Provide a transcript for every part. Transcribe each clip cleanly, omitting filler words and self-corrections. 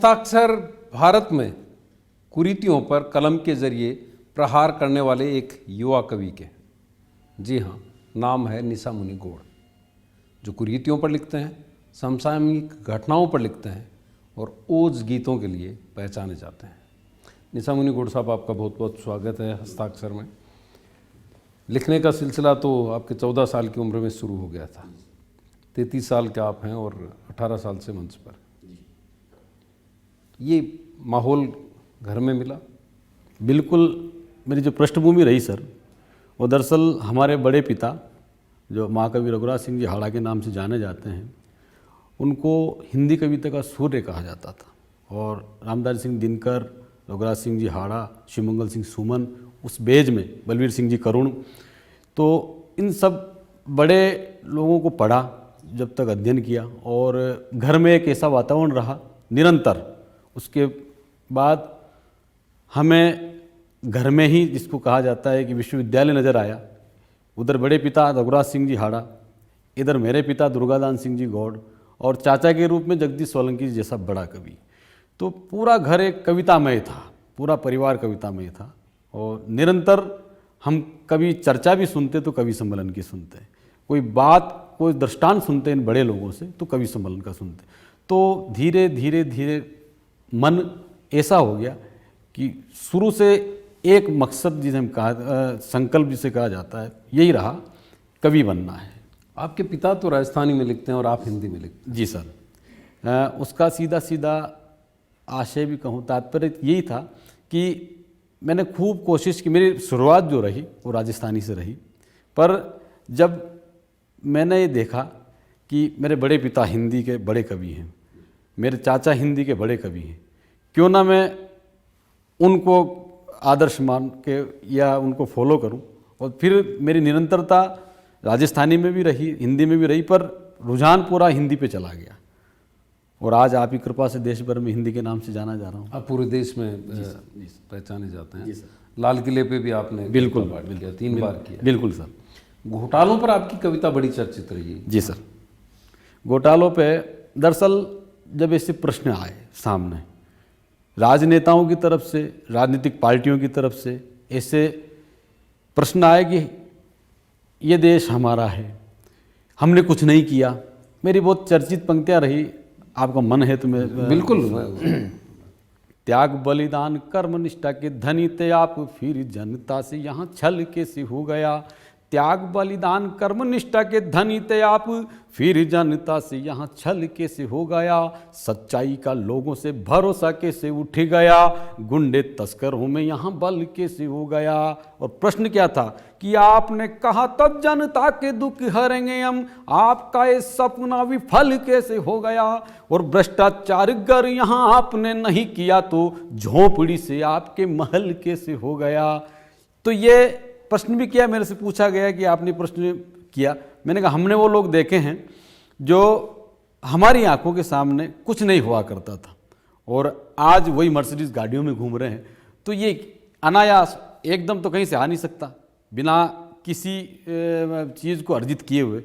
हस्ताक्षर भारत में कुरीतियों पर कलम के जरिए प्रहार करने वाले एक युवा कवि के। जी हाँ, नाम है निशामुनि गौड़, जो कुरीतियों पर लिखते हैं, समसामयिक घटनाओं पर लिखते हैं और ओज गीतों के लिए पहचाने जाते हैं। निशामुनि गौड़ साहब, आपका बहुत बहुत स्वागत है हस्ताक्षर में। लिखने का सिलसिला तो आपके 14 साल की उम्र में शुरू हो गया था। 33 साल के आप हैं और 18 साल से मंच पर। ये माहौल घर में मिला? बिल्कुल। मेरी जो पृष्ठभूमि रही सर, वो दरअसल हमारे बड़े पिता जो महाकवि रघुराज सिंह जी हाड़ा के नाम से जाने जाते हैं, उनको हिंदी कविता का सूर्य कहा जाता था। और रामधारी सिंह दिनकर, रघुराज सिंह जी हाड़ा, शिवमंगल सिंह सुमन, उस बेज में बलवीर सिंह जी करुण, तो इन सब बड़े लोगों को पढ़ा, जब तक अध्ययन किया और घर में एक ऐसा वातावरण रहा निरंतर। उसके बाद हमें घर में ही, जिसको कहा जाता है कि विश्वविद्यालय नज़र आया। उधर बड़े पिता रघुराज सिंह जी हाड़ा, इधर मेरे पिता दुर्गादान सिंह जी गौड़ और चाचा के रूप में जगदीश सोलंकी जैसा बड़ा कवि। तो पूरा घर एक कवितामय था, पूरा परिवार कवितामय था। और निरंतर हम कभी चर्चा भी सुनते तो कवि सम्मेलन की सुनते, कोई बात, कोई दृष्टांत सुनते इन बड़े लोगों से तो कवि सम्मेलन का सुनते। तो धीरे धीरे धीरे मन ऐसा हो गया कि शुरू से एक मकसद, जिसे हम संकल्प जिसे कहा जाता है, यही रहा, कवि बनना है। आपके पिता तो राजस्थानी में लिखते हैं और आप हिंदी में लिखते हैं। जी सर। उसका सीधा सीधा आशय भी कहूँ, तात्पर्य यही था कि मैंने खूब कोशिश की। मेरी शुरुआत जो रही वो राजस्थानी से रही, पर जब मैंने ये देखा कि मेरे बड़े पिता हिंदी के बड़े कवि हैं, मेरे चाचा हिंदी के बड़े कवि हैं, क्यों ना मैं उनको आदर्श मान के या उनको फॉलो करूं। और फिर मेरी निरंतरता राजस्थानी में भी रही, हिंदी में भी रही, पर रुझान पूरा हिंदी पे चला गया। और आज आप ही कृपा से देश भर में हिंदी के नाम से जाना जा रहा हूँ। आप पूरे देश में पहचाने जाते हैं। लाल किले पे भी आपने बिल्कुल 3 बार किया। बिल्कुल सर। घोटालों पर आपकी कविता बड़ी चर्चित रही है। जी सर। घोटालों पे दरअसल जब ऐसे प्रश्न आए सामने, राजनेताओं की तरफ से, राजनीतिक पार्टियों की तरफ से ऐसे प्रश्न आए कि ये देश हमारा है, हमने कुछ नहीं किया। मेरी बहुत चर्चित पंक्तियाँ रही, आपका मन है तो मैं बिल्कुल। त्याग बलिदान कर्म निष्ठा के धनी थे आप, फिर जनता से यहाँ छल कैसे हो गया। त्याग बलिदान कर्म निष्ठा के धनी थे आप, फिर जनता से यहाँ छल कैसे हो गया। सच्चाई का लोगों से भरोसा कैसे उठ गया, गुंडे तस्करों में यहाँ बल कैसे हो गया। और प्रश्न क्या था कि आपने कहा तब जनता के दुख हरेंगे हम, आपका ये सपना विफल कैसे हो गया। और भ्रष्टाचार गर यहाँ आपने नहीं किया तो झोपड़ी से आपके महल कैसे हो गया। तो ये प्रश्न भी किया, मेरे से पूछा गया कि आपने प्रश्न किया। मैंने कहा हमने वो लोग देखे हैं जो हमारी आंखों के सामने कुछ नहीं हुआ करता था और आज वही मर्सिडीज गाड़ियों में घूम रहे हैं। तो ये अनायास एकदम तो कहीं से आ नहीं सकता, बिना किसी चीज़ को अर्जित किए हुए।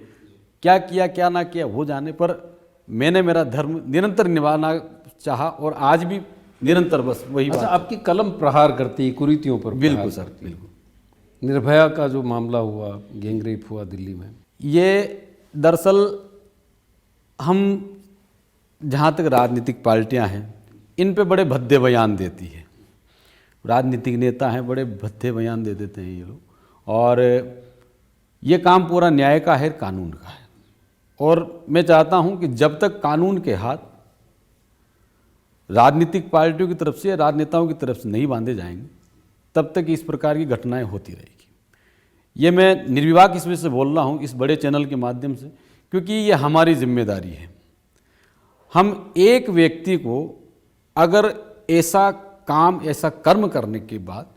क्या किया क्या ना किया वो जाने, पर मैंने मेरा धर्म निरंतर निभाना चाहा और आज भी निरंतर बस वही। अच्छा, आपकी कलम प्रहार करती है कुरीतियों पर? बिल्कुल सर, बिल्कुल। निर्भया का जो मामला हुआ, गैंगरेप हुआ दिल्ली में, ये दरअसल हम जहाँ तक राजनीतिक पार्टियाँ हैं, इन पे बड़े भद्दे बयान देती है। राजनीतिक नेता हैं, बड़े भद्दे बयान दे देते हैं ये लोग। और ये काम पूरा न्याय का है, कानून का है। और मैं चाहता हूँ कि जब तक कानून के हाथ राजनीतिक पार्टियों की तरफ से या राजनेताओं की तरफ से नहीं बांधे जाएंगे, तब तक इस प्रकार की घटनाएं होती रहेगी। ये मैं निर्विवाद इस वजह से बोल रहा हूँ इस बड़े चैनल के माध्यम से, क्योंकि ये हमारी जिम्मेदारी है। हम एक व्यक्ति को अगर ऐसा काम, ऐसा कर्म करने के बाद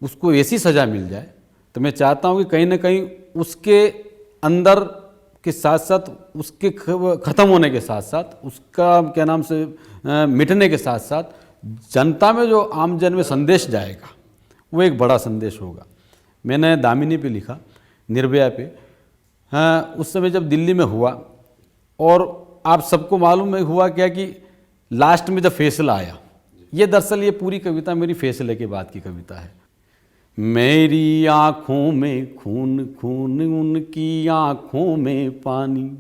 उसको ऐसी सज़ा मिल जाए, तो मैं चाहता हूँ कि कहीं ना कहीं उसके अंदर के साथ साथ, उसके ख़त्म होने के साथ साथ, उसका क्या नाम से मिटने के साथ साथ, जनता में जो आम जन में संदेश जाएगा वो एक बड़ा संदेश होगा। मैंने दामिनी पे लिखा, निर्भया पे। हाँ, उस समय जब दिल्ली में हुआ, और आप सबको मालूम है हुआ क्या कि लास्ट में जब फैसला आया, ये दरअसल ये पूरी कविता मेरी फैसले के बाद की कविता है। मेरी आँखों में खून खून, उनकी आँखों में पानी,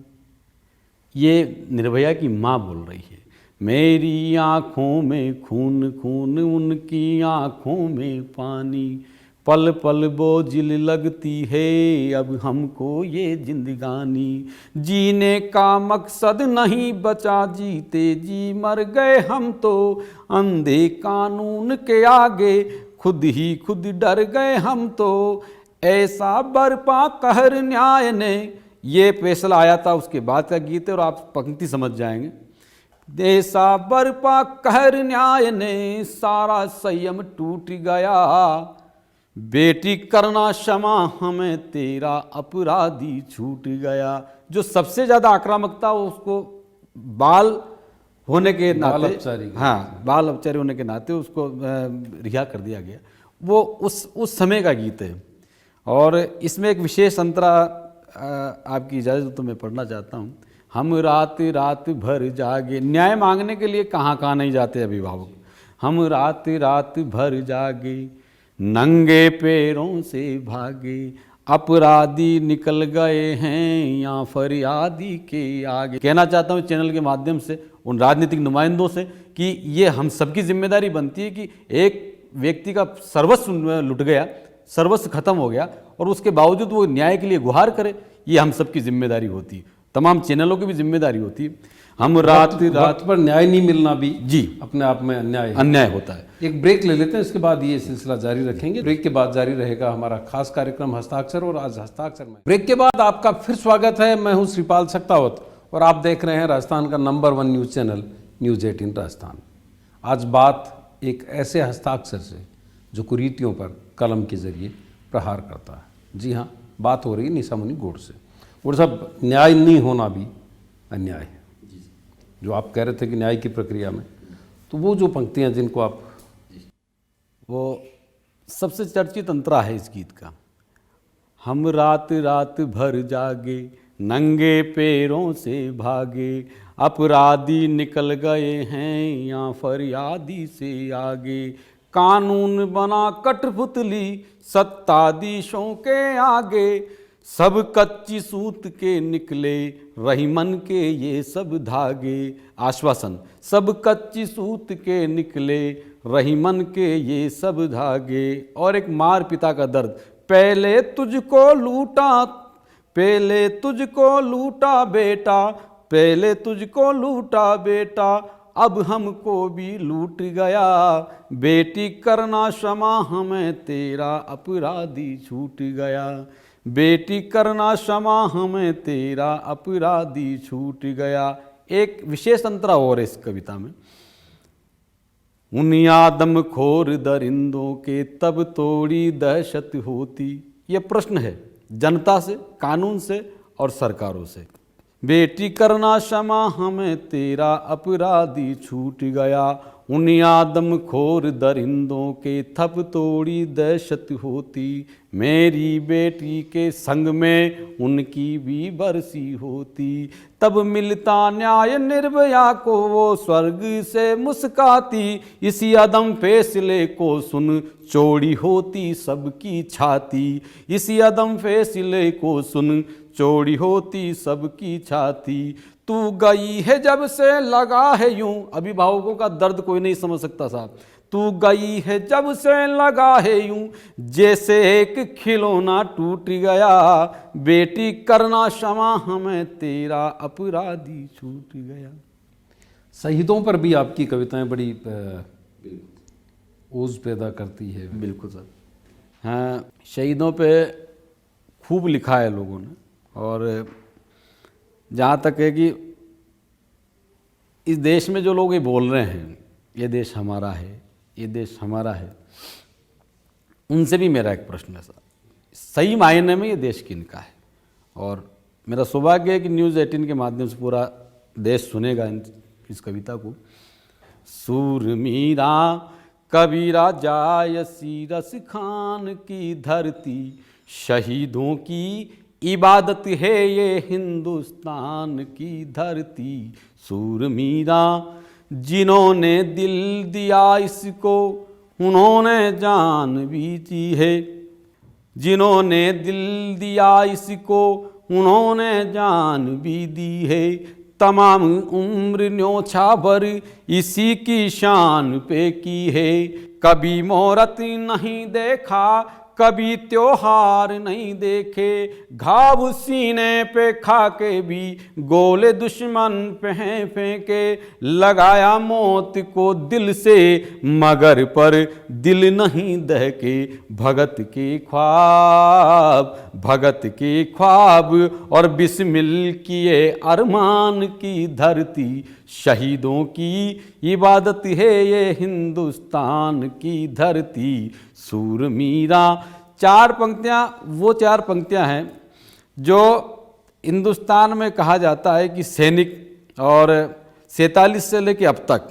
ये निर्भया की माँ बोल रही है। मेरी आँखों में खून खून, उनकी आँखों में पानी, पल पल बोझिल लगती है अब हमको ये जिंदगानी, जीने का मकसद नहीं बचा जीते जी मर गए हम तो, अंधे कानून के आगे खुद ही खुद डर गए हम तो, ऐसा बरपा कहर न्याय ने, ये फैसला आया था उसके बाद का गीत है और आप पंक्ति समझ जाएंगे। ऐसा बरपा कहर न्याय ने, सारा संयम टूट गया, बेटी करना क्षमा हमें तेरा अपराधी छूट गया। जो सबसे ज़्यादा आक्रामक था उसको बाल होने के नाते, हाँ बाल अपचारी होने के नाते उसको रिहा कर दिया गया। वो उस समय का गीत है। और इसमें एक विशेष अंतरा आपकी इजाज़त तो मैं पढ़ना चाहता हूँ। हम रात रात भर जागे, न्याय मांगने के लिए कहाँ कहाँ नहीं जाते अभिभावक। हम रात रात भर जागे, नंगे पैरों से भागे, अपराधी निकल गए हैं या फरियादी के आगे। कहना चाहता हूँ चैनल के माध्यम से उन राजनीतिक नुमाइंदों से कि ये हम सबकी जिम्मेदारी बनती है कि एक व्यक्ति का सर्वस्व लुट गया, सर्वस्व खत्म हो गया और उसके बावजूद वो न्याय के लिए गुहार करे, ये हम सबकी जिम्मेदारी होती है, तमाम चैनलों की भी जिम्मेदारी होती है। हम रात पर न्याय नहीं मिलना भी जी अपने आप में अन्याय होता है। एक ब्रेक ले लेते हैं, इसके बाद ये सिलसिला जारी रखेंगे। ब्रेक के बाद जारी रहेगा हमारा खास कार्यक्रम हस्ताक्षर, और आज हस्ताक्षर में ब्रेक के बाद आपका फिर स्वागत है। मैं हूं श्रीपाल सक्तावत और आप देख रहे हैं राजस्थान का number 1 news channel news 18 Rajasthan. आज बात एक ऐसे हस्ताक्षर से जो कुरीतियों पर कलम के जरिए प्रहार करता है। जी हाँ, बात हो रही है निशामुनि गौड़ से। और सब न्याय नहीं होना भी अन्याय है, जो आप कह रहे थे कि न्याय की प्रक्रिया में, तो वो जो पंक्तियां जिनको आप, वो सबसे चर्चित अंतरा है इस गीत का। हम रात रात भर जागे, नंगे पैरों से भागे, अपराधी निकल गए हैं या फरियादी से आगे, कानून बना कठपुतली सत्ताधीशों के आगे, सब कच्ची सूत के निकले रहीमन के ये सब धागे। आश्वासन, सब कच्ची सूत के निकले रहीमन के ये सब धागे। और एक मार पिता का दर्द, पहले तुझको लूटा, पहले तुझको लूटा बेटा, पहले तुझको लूटा बेटा, अब हमको भी लूट गया, बेटी करना क्षमा हमें तेरा अपराधी छूट गया, बेटी करना क्षमा हमें तेरा अपराधी छूट गया। एक विशेष अंतरा और है इस कविता में। उन आदमखोर दरिंदों के तब तोड़ी दहशत होती, ये प्रश्न है जनता से, कानून से और सरकारों से। बेटी करना क्षमा हमें तेरा अपराधी छूट गया, उन आदमखोर दरिंदों के थप तोड़ी दहशत होती, मेरी बेटी के संग में उनकी भी बरसी होती, तब मिलता न्याय निर्भया को वो स्वर्ग से मुस्काती, इसी अदम फैसले को सुन चौड़ी होती सबकी छाती, इसी अदम फैसले को सुन चौड़ी होती सबकी छाती। तू गई है जब से लगा है यूं, अभिभावकों का दर्द कोई नहीं समझ सकता साहब। तू गई है जब से लगा है यूं, जैसे एक खिलौना टूट गया, बेटी करना क्षमा हमें तेरा अपराधी छूट गया। शहीदों पर भी आपकी कविताएं बड़ी ओज पैदा करती है। बिल्कुल सर, हाँ शहीदों पे खूब लिखा है लोगों ने। और जहाँ तक है कि इस देश में जो लोग ये बोल रहे हैं ये देश हमारा है, ये देश हमारा है, उनसे भी मेरा एक प्रश्न है सर, सही मायने में ये देश किनका है? और मेरा सौभाग्य है कि न्यूज़ 18 के माध्यम से पूरा देश सुनेगा इस कविता को। सूरमीरा कबीरा जायसी रस खान की धरती, शहीदों की इबादत है ये हिंदुस्तान की धरती। सूरमीरा जिन्होंने दिल दिया इसको उन्होंने जान भी दी है। जिन्होंने दिल दिया इसको उन्होंने जान भी दी है। तमाम उम्र न्योछावर इसी की शान पे की है। कभी मोहरत नहीं देखा, कभी त्योहार नहीं देखे, घाव सीने पे खा के भी गोले दुश्मन पे फेंके। लगाया मौत को दिल से मगर पर दिल नहीं दहके। भगत के ख्वाब, भगत के ख्वाब और बिस्मिल किए अरमान की धरती। शहीदों की इबादत है ये हिंदुस्तान की धरती। सूर मीरा। चार पंक्तियाँ वो चार पंक्तियाँ हैं जो हिंदुस्तान में कहा जाता है कि सैनिक, और 47 से लेकर अब तक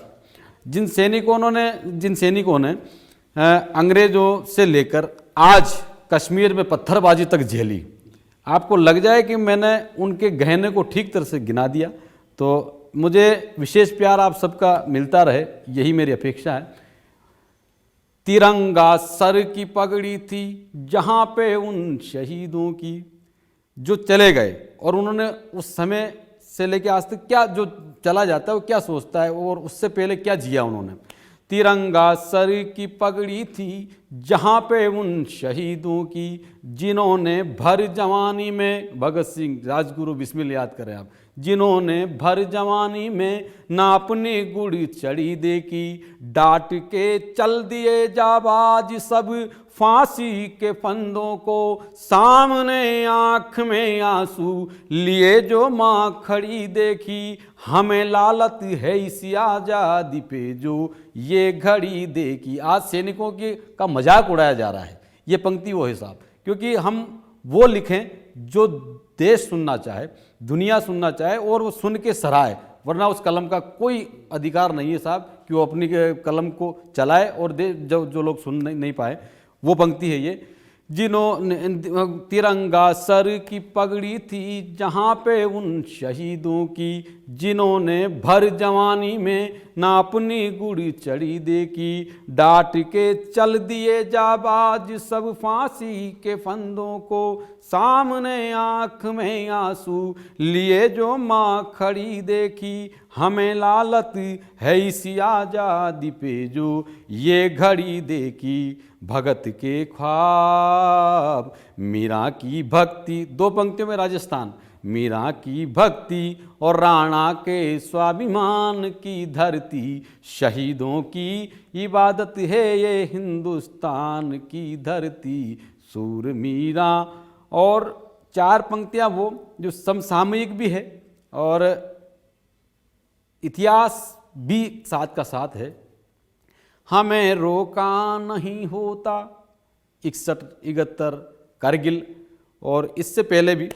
जिन सैनिकों ने अंग्रेज़ों से लेकर आज कश्मीर में पत्थरबाजी तक झेली, आपको लग जाए कि मैंने उनके गहने को ठीक तरह से गिना दिया, तो मुझे विशेष प्यार आप सबका मिलता रहे, यही मेरी अपेक्षा है। तिरंगा सर की पगड़ी थी जहाँ पे उन शहीदों की जो चले गए, और उन्होंने उस समय से लेकर आज तक क्या जो चला जाता है वो क्या सोचता है और उससे पहले क्या जिया उन्होंने। तिरंगा सर की पगड़ी थी जहाँ पे उन शहीदों की, जिन्होंने भर जवानी में, भगत सिंह, राजगुरु, बिस्मिल याद करें आप, जिन्होंने भर जवानी में ना अपनी गुड़ी चढ़ी देखी। डांट के चल दिए जाबाज सब फांसी के फंदों को, सामने आँख में आंसू लिए जो माँ खड़ी देखी। हमें लालत है इस आज़ादी पे जो ये घड़ी देखी। आज सैनिकों की का मजाक उड़ाया जा रहा है, ये पंक्ति वो है साहब, क्योंकि हम वो लिखें जो देश सुनना चाहे, दुनिया सुनना चाहे और वो सुन के सराहे, वरना उस कलम का कोई अधिकार नहीं है साहब कि वो अपनी कलम को चलाए और दे जो लोग सुन नहीं पाए। वो पंक्ति है ये, जिन्होंने तिरंगा सर की पगड़ी थी जहाँ पे उन शहीदों की, जिन्होंने भर जवानी में ना अपनी गुड़ी चढ़ी देखी। डांट के चल दिए जाबाज सब फांसी के फंदों को, सामने आँख में आंसू लिए जो माँ खड़ी देखी। हमें लालत है इस आज़ादी पे जो ये घड़ी देखी। भगत के ख्वाब, मीरा की भक्ति, दो पंक्तियों में राजस्थान, मीरा की भक्ति और राणा के स्वाभिमान की धरती। शहीदों की इबादत है ये हिंदुस्तान की धरती। सूर मीरा। और चार पंक्तियाँ वो जो समसामयिक भी है और इतिहास भी साथ का साथ है। हमें रोका नहीं होता, 61, 71, कारगिल, और इससे पहले भी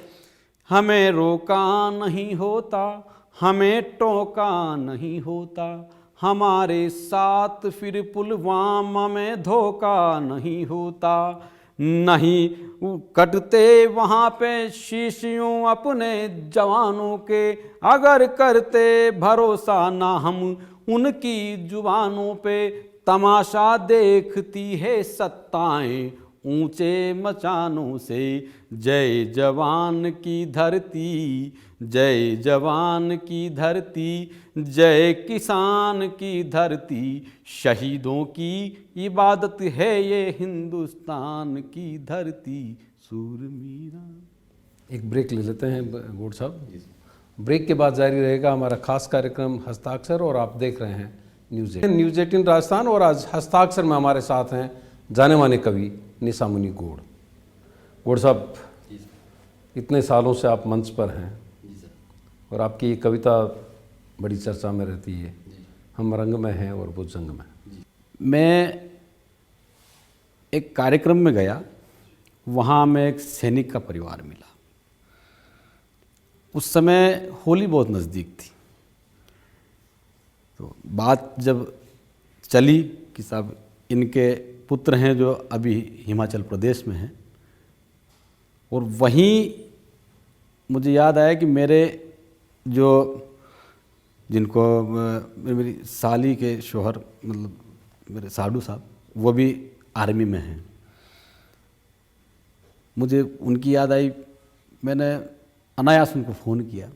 हमें रोका नहीं होता, हमें टोका नहीं होता, हमारे साथ फिर पुलवामा में धोखा नहीं होता। नहीं कटते वहाँ पे शीश यूं अपने जवानों के, अगर करते भरोसा ना हम उनकी जुबानों पे। तमाशा देखती है सत्ताएं ऊंचे मचानों से। जय जवान की धरती, जय जवान की धरती, जय किसान की धरती। शहीदों की इबादत है ये हिंदुस्तान की धरती। सूर मीरा। एक ब्रेक ले लेते हैं गोड़ साहब। ब्रेक के बाद जारी रहेगा हमारा खास कार्यक्रम हस्ताक्षर, और आप देख रहे हैं न्यूज़ 18 राजस्थान। और आज हस्ताक्षर में हमारे साथ हैं जाने माने कवि निशामुनि गोड़। गोड़ साहब, इतने सालों से आप मंच पर हैं और आपकी ये कविता बड़ी चर्चा में रहती है। हम रंग में हैं और वो जंग में। मैं एक कार्यक्रम में गया, वहाँ मैं एक सैनिक का परिवार मिला। उस समय होली बहुत नज़दीक थी, तो बात जब चली कि साहब इनके पुत्र हैं जो अभी हिमाचल प्रदेश में हैं, और वहीं मुझे याद आया कि मेरे जो जिनको मेरी साली के शोहर मतलब मेरे साडू साहब, वो भी आर्मी में हैं। मुझे उनकी याद आई, मैंने अनायास उनको फ़ोन किया।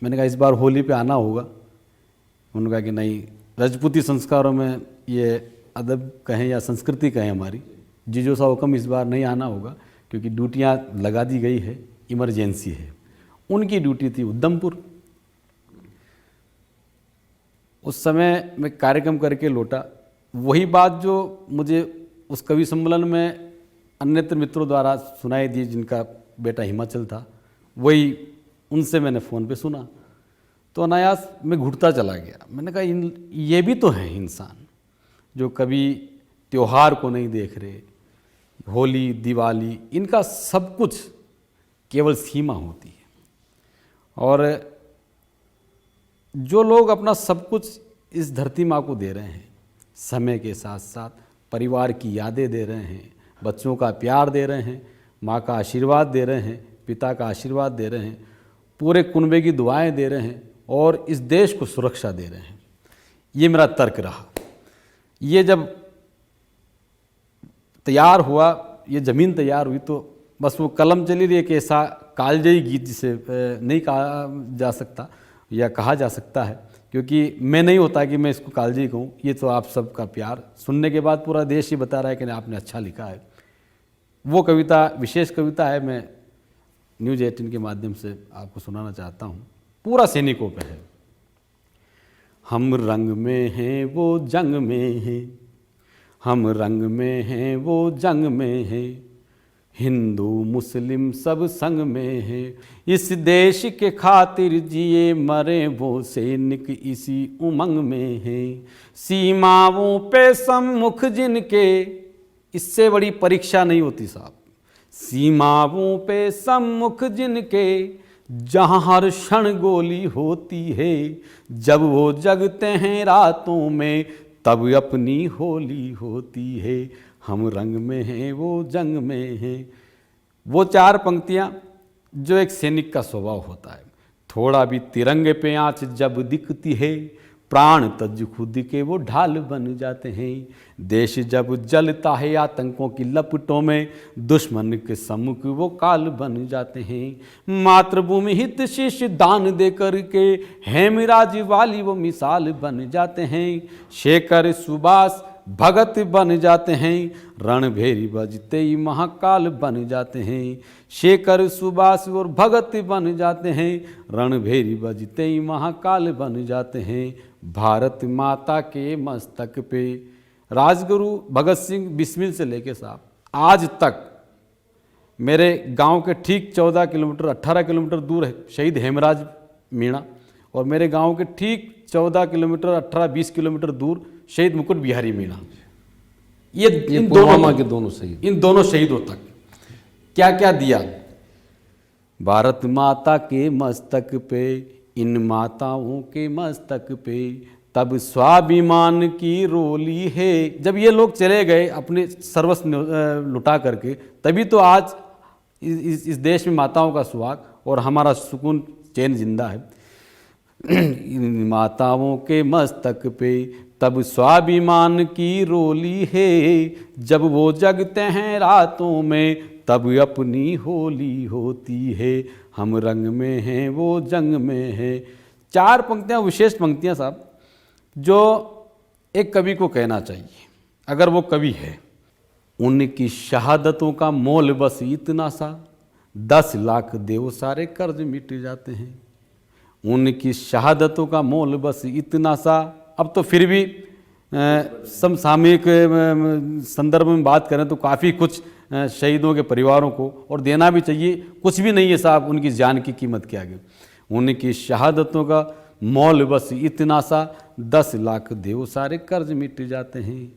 मैंने कहा इस बार होली पे आना होगा। उन्होंने कहा कि नहीं, राजपूती संस्कारों में ये अदब कहें या संस्कृति कहें हमारी, जीजो सा हुक्म इस बार नहीं आना होगा क्योंकि ड्यूटियाँ लगा दी गई है, इमरजेंसी है। उनकी ड्यूटी थी उधमपुर। उस समय मैं कार्यक्रम करके लौटा। वही बात जो मुझे उस कवि सम्मेलन में अन्यत्र मित्रों द्वारा सुनाई दी, जिनका बेटा हिमाचल था, वही उनसे मैंने फ़ोन पे सुना। तो अनायास मैं घुटता चला गया। मैंने कहा ये भी तो हैं इंसान जो कभी त्योहार को नहीं देख रहे, होली दिवाली, इनका सब कुछ केवल सीमा होती है। और जो लोग अपना सब कुछ इस धरती माँ को दे रहे हैं, समय के साथ साथ परिवार की यादें दे रहे हैं, बच्चों का प्यार दे रहे हैं, माँ का आशीर्वाद दे रहे हैं, पिता का आशीर्वाद दे रहे हैं, पूरे कुनबे की दुआएं दे रहे हैं और इस देश को सुरक्षा दे रहे हैं, ये मेरा तर्क रहा। ये जब तैयार हुआ, ये ज़मीन तैयार हुई, तो बस वो कलम चली रही। एक ऐसा कालजयी गीत जिसे नहीं कहा जा सकता या कहा जा सकता है, क्योंकि मैं नहीं होता कि मैं इसको कालजयी कहूँ। ये तो आप सबका प्यार सुनने के बाद पूरा देश ही बता रहा है कि आपने अच्छा लिखा है। वो कविता विशेष कविता है, मैं न्यूज़ 18 के माध्यम से आपको सुनाना चाहता हूँ। पूरा सैनिकों पे है। हम रंग में हैं वो जंग में हैं, हम रंग में हैं वो जंग में हैं, हिंदू मुस्लिम सब संग में हैं, इस देश के खातिर जिए मरे वो सैनिक इसी उमंग में हैं, सीमाओं पे सम्मुख जिनके, इससे बड़ी परीक्षा नहीं होती साहब। सीमाओं पे सम्मुख जिनके, जहाँ हर क्षण गोली होती है, जब वो जगते हैं रातों में तब अपनी होली होती है, हम रंग में हैं वो जंग में हैं। वो चार पंक्तियाँ जो एक सैनिक का स्वभाव होता है। थोड़ा भी तिरंगे पे आँच जब दिखती है, प्राण तज खुद के वो ढाल बन जाते हैं, देश जब जलता है आतंकों की लपटों में, दुश्मन के सम्मुख वो काल बन जाते हैं, मातृभूमि हित शीश दान दे करके हेमराज वाली वो मिसाल बन जाते हैं, शेखर सुभाष भगत बन जाते हैं, रणभेरी बजते ही महाकाल बन जाते हैं, शेखर सुभाष और भगत बन जाते हैं, रणभेरी बजते ही महाकाल बन जाते हैं, भारत माता के मस्तक पे। राजगुरु भगत सिंह बिस्मिल से लेके साहब आज तक मेरे गांव के ठीक 14 किलोमीटर 18 किलोमीटर दूर है शहीद हेमराज मीणा, और मेरे गांव के ठीक 14 किलोमीटर 18-20 किलोमीटर दूर शहीद मुकुट बिहारी मीणा। ये इन पुलवामा के दोनों शहीद, इन दोनों शहीदों तक क्या क्या दिया। भारत माता के मस्तक पे, इन माताओं के मस्तक पे, तब स्वाभिमान की रोली है। जब ये लोग चले गए अपने सर्वस्व लुटा करके, तभी तो आज इस देश में माताओं का सुहाग और हमारा सुकून चैन जिंदा है। इन माताओं के मस्तक पे तब स्वाभिमान की रोली है, जब वो जगते हैं रातों में तब अपनी होली होती है, हम रंग में हैं वो जंग में हैं। चार पंक्तियाँ विशेष पंक्तियाँ साहब जो एक कवि को कहना चाहिए अगर वो कवि है। उनकी शहादतों का मोल बस इतना सा, 10 लाख देव सारे कर्ज मिट जाते हैं। उनकी शहादतों का मोल बस इतना सा। अब तो फिर भी समसामयिक संदर्भ में बात करें तो काफ़ी कुछ शहीदों के परिवारों को और देना भी चाहिए। कुछ भी नहीं है साहब उनकी जान की कीमत के आगे। उनकी शहादतों का मोल बस इतना सा, 10 लाख देव सारे कर्ज मिट जाते हैं।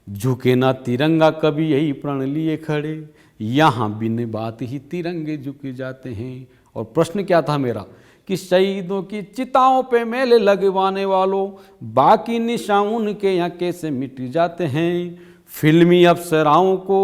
झुके ना तिरंगा कभी यही प्रण लिए खड़े, यहाँ बिन बात ही तिरंगे झुक जाते हैं। और प्रश्न क्या था मेरा कि शहीदों की चिताओं पे मेले लगवाने वालों, बाकी निशान उनके यहाँ कैसे मिट जाते हैं। फिल्मी अप्सराओं को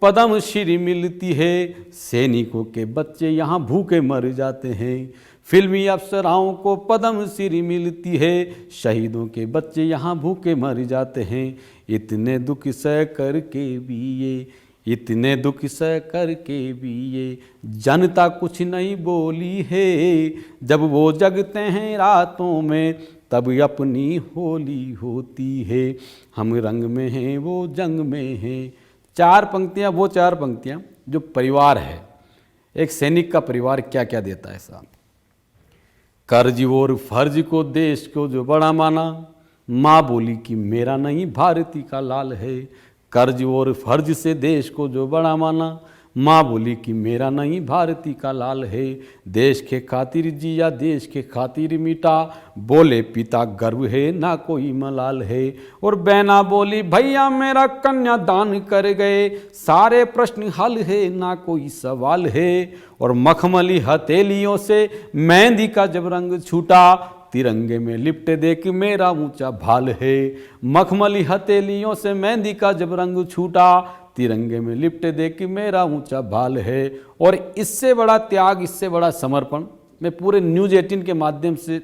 पद्म श्री मिलती है, सैनिकों के बच्चे यहाँ भूखे मर जाते हैं। फिल्मी अप्सराओं को पद्म श्री मिलती है, शहीदों के बच्चे यहाँ भूखे मर जाते हैं। इतने दुख सह करके भी ये, इतने दुख सह करके भी ये, जनता कुछ नहीं बोली है। जब वो जगते हैं रातों में तब अपनी होली होती है। हम रंग में हैं वो जंग में हैं। चार पंक्तियाँ, वो चार पंक्तियाँ जो परिवार है, एक सैनिक का परिवार क्या क्या देता है साहब। कर्ज और फर्ज को देश को जो बड़ा माना, माँ बोली कि मेरा नहीं भारती का लाल है। कर्ज और फर्ज से देश को जो बड़ा माना, माँ बोली कि मेरा नहीं भारती का लाल है। देश के खातिर जिया देश के खातिर मिटा, बोले पिता गर्व है ना कोई मलाल है। और बहना बोली भैया मेरा कन्या दान कर गए, सारे प्रश्न हल है ना कोई सवाल है। और मखमली हथेलियों से मेहंदी का जब रंग छूटा, तिरंगे में लिपटे देख मेरा ऊंचा भाल है। मखमली हथेलियों से मेहंदी का जब रंग छूटा, तिरंगे में लिपटे देख मेरा ऊंचा भाल है। और इससे बड़ा त्याग, इससे बड़ा समर्पण मैं पूरे न्यूज़ 18 के माध्यम से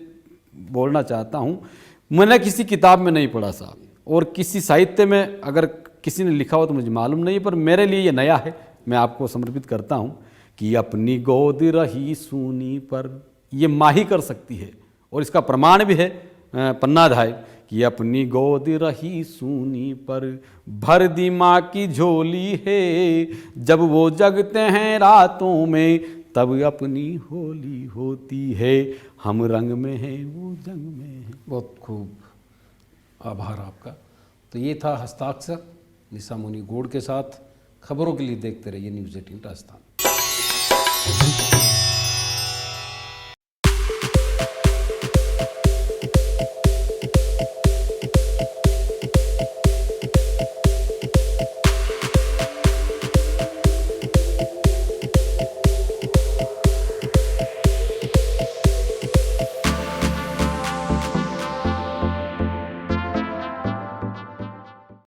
बोलना चाहता हूँ। मैंने किसी किताब में नहीं पढ़ा साहब, और किसी साहित्य में अगर किसी ने लिखा हो तो मुझे मालूम नहीं, पर मेरे लिए ये नया है, मैं आपको समर्पित करता हूँ कि अपनी गोद रही सूनी पर, ये माँ ही कर सकती है। और इसका प्रमाण भी है पन्नाध्याय कि अपनी गोद रही सूनी पर, भर दी माँ की झोली है। जब वो जगते हैं रातों में तब अपनी होली होती है। हम रंग में हैं वो जंग में हैं। बहुत खूब, आभार आपका। तो ये था हस्ताक्षर निशा मुनि गौड़ के साथ। खबरों के लिए देखते रहिए न्यूज़ 18 राजस्थान।